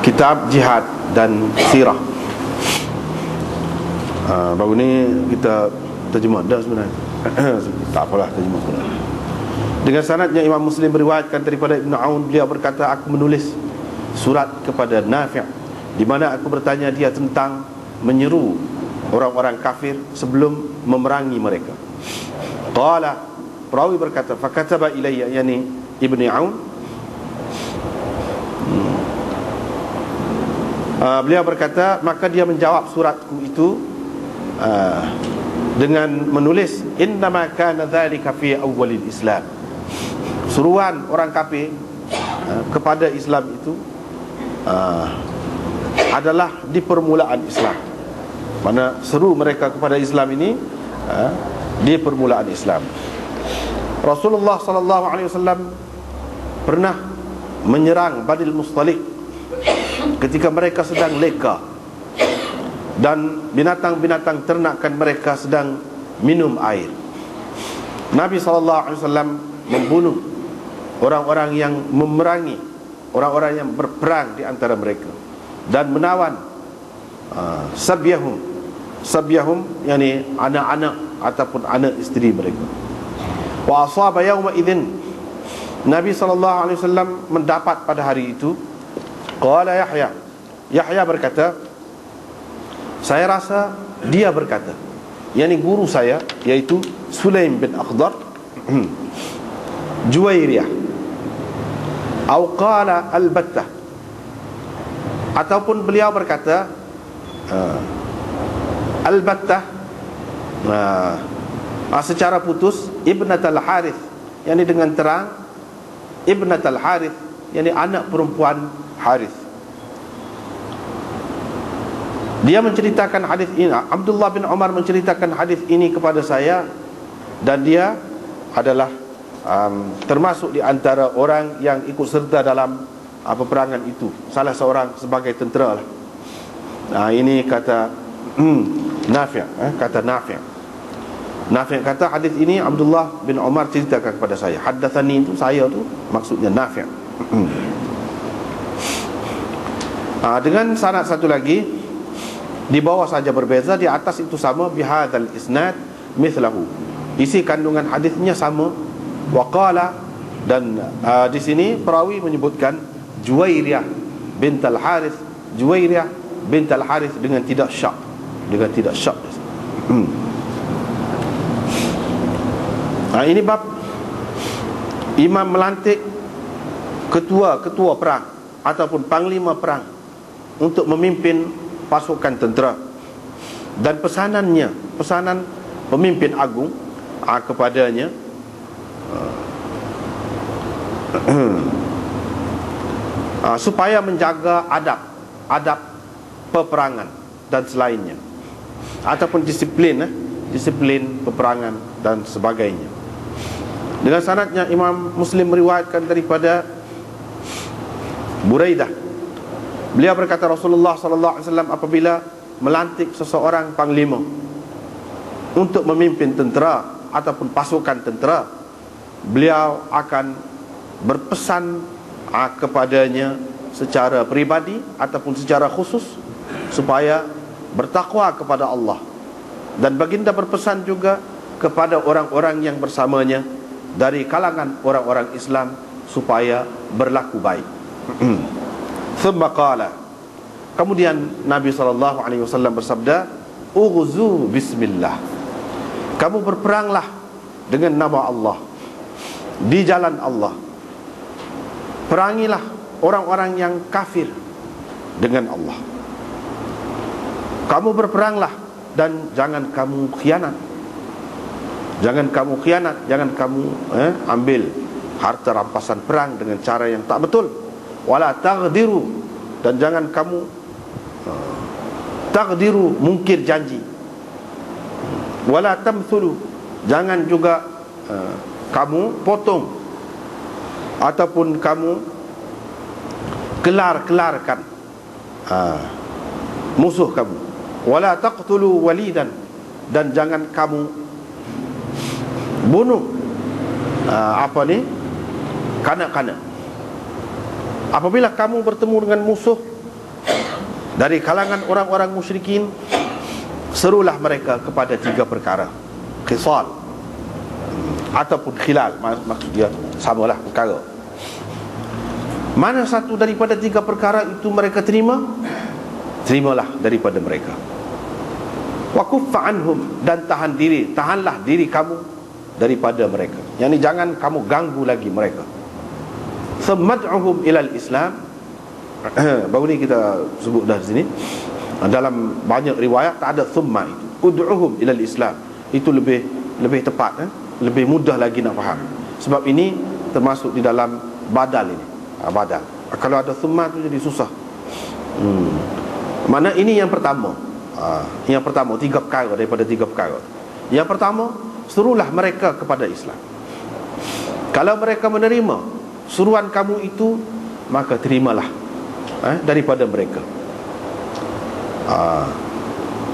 kitab jihad dan sirah. Baru ni kita terjemah dah sebenarnya. Tak apalah, terjemah pula. Dengan sanadnya Imam Muslim beriwayatkan daripada Ibn Aun, beliau berkata, aku menulis surat kepada Nafi', di mana aku bertanya dia tentang menyeru orang-orang kafir sebelum memerangi mereka. Qala, perawi berkata, fakataba ilayya, yani Ibn Aun, beliau berkata, maka dia menjawab suratku itu dengan menulis, innama kana dzalika fi awwalil Islam. Seruan orang kafir kepada Islam itu adalah di permulaan Islam. Mana seru mereka kepada Islam ini di permulaan Islam. Rasulullah sallallahu alaihi wasallam pernah menyerang Banil Mustalik ketika mereka sedang leka dan binatang-binatang ternakan mereka sedang minum air. Nabi SAW membunuh orang-orang yang memerangi, orang-orang yang berperang di antara mereka, dan menawan sabyahum, yani anak-anak ataupun anak isteri mereka. Wa asaba yawma idzin, Nabi SAW mendapat pada hari itu, qala Yahya berkata, saya rasa dia berkata, yakni guru saya, yaitu Sulaim bin Akhdar, Juwairiyah, atau qala al-Battah, ataupun beliau berkata al-Battah secara putus, Ibnat al-Harith, yakni dengan terang Ibnat al-Harith, yakni anak perempuan Harith. Dia menceritakan hadis ini, Abdullah bin Umar menceritakan hadis ini kepada saya, dan dia adalah termasuk di antara orang yang ikut serta dalam peperangan itu, salah seorang sebagai tentera lah. Ini kata Nafi', kata Nafi' kata hadis ini Abdullah bin Umar ceritakan kepada saya. Haddatsani itu saya tu maksudnya Nafi'. Dengan sanad satu lagi, di bawah saja berbeza, di atas itu sama, bihadzal isnad mithlahu, isi kandungan hadisnya sama. Waqala, dan di sini perawi menyebutkan Juwairiyah bint al-Harith, Juwairiyah bint al-Harith dengan tidak syak, ini bab imam melantik ketua perang ataupun panglima perang untuk memimpin pasukan tentera, dan pesanan pemimpin agung kepadanya supaya menjaga adab peperangan dan selainnya, ataupun disiplin peperangan dan sebagainya. Dengan sanadnya Imam Muslim meriwayatkan daripada Buraidah, beliau berkata, Rasulullah SAW apabila melantik seseorang panglima untuk memimpin tentera ataupun pasukan tentera, beliau akan berpesan kepadanya secara pribadi ataupun secara khusus supaya bertakwa kepada Allah, dan baginda berpesan juga kepada orang-orang yang bersamanya dari kalangan orang-orang Islam supaya berlaku baik. Thumma qala, kemudian Nabi SAW bersabda, ughzu bismillah, kamu berperanglah dengan nama Allah, di jalan Allah. Perangilah orang-orang yang kafir dengan Allah. Kamu berperanglah dan jangan kamu khianat. Jangan kamu ambil harta rampasan perang dengan cara yang tak betul. Wala taghdiru, dan jangan kamu taghdiru, mungkir janji. Wala tamthulu, jangan juga kamu potong ataupun kamu kelar-kelarkan musuh kamu. Wala taqtulu walidan, dan jangan kamu bunuh kanak-kanak. Apabila kamu bertemu dengan musuh dari kalangan orang-orang musyrikin, serulah mereka kepada 3 perkara. Khisal ataupun khilal, maksud dia samalah perkara. Mana satu daripada 3 perkara itu mereka terima, terimalah daripada mereka. Wa kuffa anhum, dan tahanlah diri kamu daripada mereka. Yani jangan kamu ganggu lagi mereka. Samad'uhum ilal Islam. Baru ni kita sebut dah di sini. Dalam banyak riwayat tak ada thumma itu. Ud'uhum ilal Islam. Itu lebih tepat, lebih mudah lagi nak faham. Sebab ini termasuk di dalam badal ini. Badal. Kalau ada thumma tu jadi susah. Mana ini yang pertama. Yang pertama 3 perkara daripada 3 perkara. Yang pertama, suruhlah mereka kepada Islam. Kalau mereka menerima suruhan kamu itu, maka terimalah daripada mereka.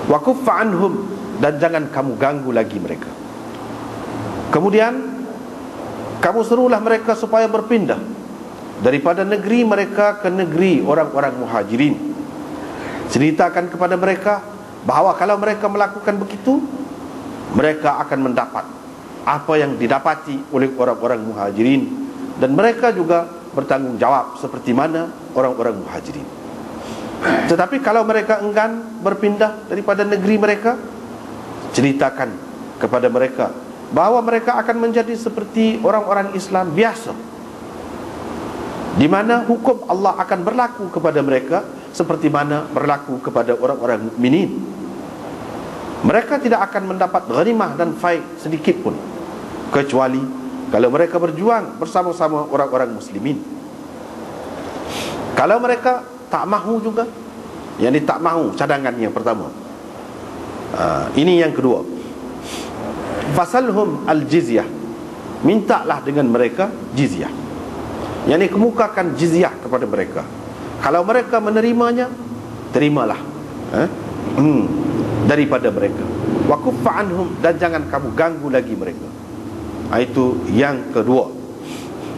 Wa kuffa anhum, dan jangan kamu ganggu lagi mereka. Kemudian kamu suruhlah mereka supaya berpindah daripada negeri mereka ke negeri orang-orang muhajirin. Ceritakan kepada mereka bahawa kalau mereka melakukan begitu, mereka akan mendapat apa yang didapati oleh orang-orang muhajirin, dan mereka juga bertanggungjawab seperti mana orang-orang muhajirin. Tetapi kalau mereka enggan berpindah daripada negeri mereka, ceritakan kepada mereka bahawa mereka akan menjadi seperti orang-orang Islam biasa, di mana hukum Allah akan berlaku kepada mereka seperti mana berlaku kepada orang-orang mukminin. Mereka tidak akan mendapat ghanimah dan faid sedikit pun, kecuali kalau mereka berjuang bersama-sama orang-orang muslimin. Kalau mereka tak mahu juga, yang ini tak mahu, cadangan yang pertama. Ini yang kedua. Fasalhum al-jizyah, mintalah dengan mereka jizyah. Yang ini kemukakan jizyah kepada mereka. Kalau mereka menerimanya, terimalah daripada mereka. Wa kuffa anhum, dan jangan kamu ganggu lagi mereka. Itu yang kedua.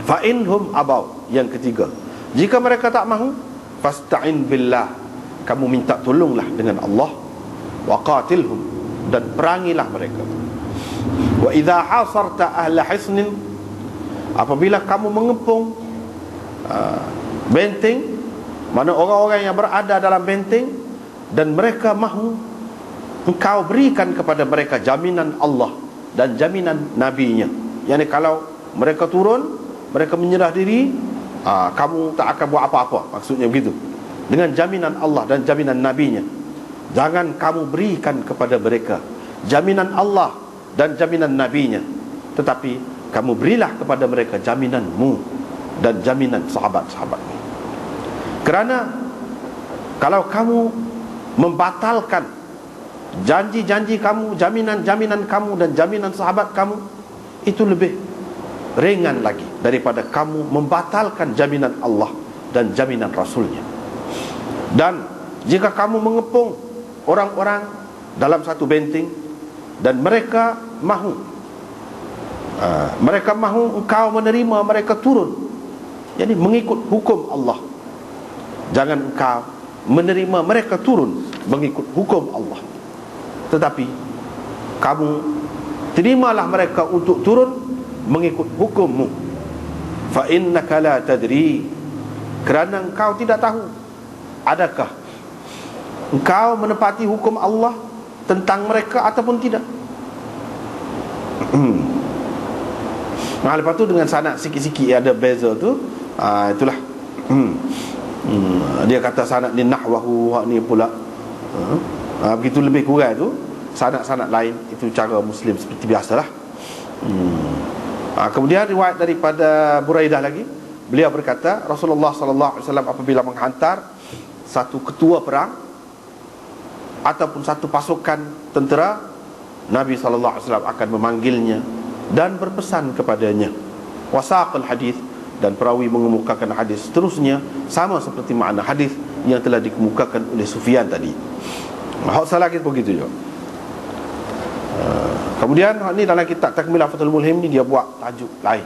Fa inhum abaw, yang ketiga. Jika mereka tak mahu, fasta'in billah, kamu minta tolonglah dengan Allah. Wa qatilhum, dan perangilah mereka. Wa idza hasarta ahla hisnin, apabila kamu mengepung benteng, mana orang-orang yang berada dalam benteng, dan mereka mahu, engkau berikan kepada mereka jaminan Allah dan jaminan Nabi-Nya. Yani kalau mereka turun, mereka menyerah diri, kamu tak akan buat apa-apa, maksudnya begitu. Dengan jaminan Allah dan jaminan Nabi-Nya. Jangan kamu berikan kepada mereka jaminan Allah dan jaminan Nabi-Nya, tetapi kamu berilah kepada mereka jaminanmu dan jaminan sahabat-sahabatmu. Kerana kalau kamu membatalkan janji-janji kamu, jaminan-jaminan kamu dan jaminan sahabat kamu, itu lebih ringan lagi daripada kamu membatalkan jaminan Allah dan jaminan Rasulnya. Dan jika kamu mengepung orang-orang dalam satu benteng, dan mereka mahu engkau menerima mereka turun, jadi mengikut hukum Allah, jangan engkau menerima mereka turun mengikut hukum Allah, tetapi kamu terimalah mereka untuk turun mengikut hukummu. Fa innaka la tadri, kerana engkau tidak tahu adakah engkau menepati hukum Allah tentang mereka ataupun tidak. Nah, lepas tu dengan sanad sikit-sikit ada beza tu, itulah. Dia kata sanad ni nahwahu, hak ni pula begitu, lebih kurang tu sanad-sanad lain. Itu cara Muslim seperti biasalah. Kemudian riwayat daripada Buraidah lagi, beliau berkata Rasulullah sallallahu alaihi wasallam apabila menghantar satu ketua perang ataupun satu pasukan tentera, Nabi sallallahu alaihi wasallam akan memanggilnya dan berpesan kepadanya. Wasaqal hadis, dan perawi mengemukakan hadis seterusnya sama seperti makna hadis yang telah dikemukakan oleh Sufyan tadi. Hak salah kita begitu juga. Kemudian ni dalam kitab Takmilah Fathul Mulhim ni dia buat tajuk lain.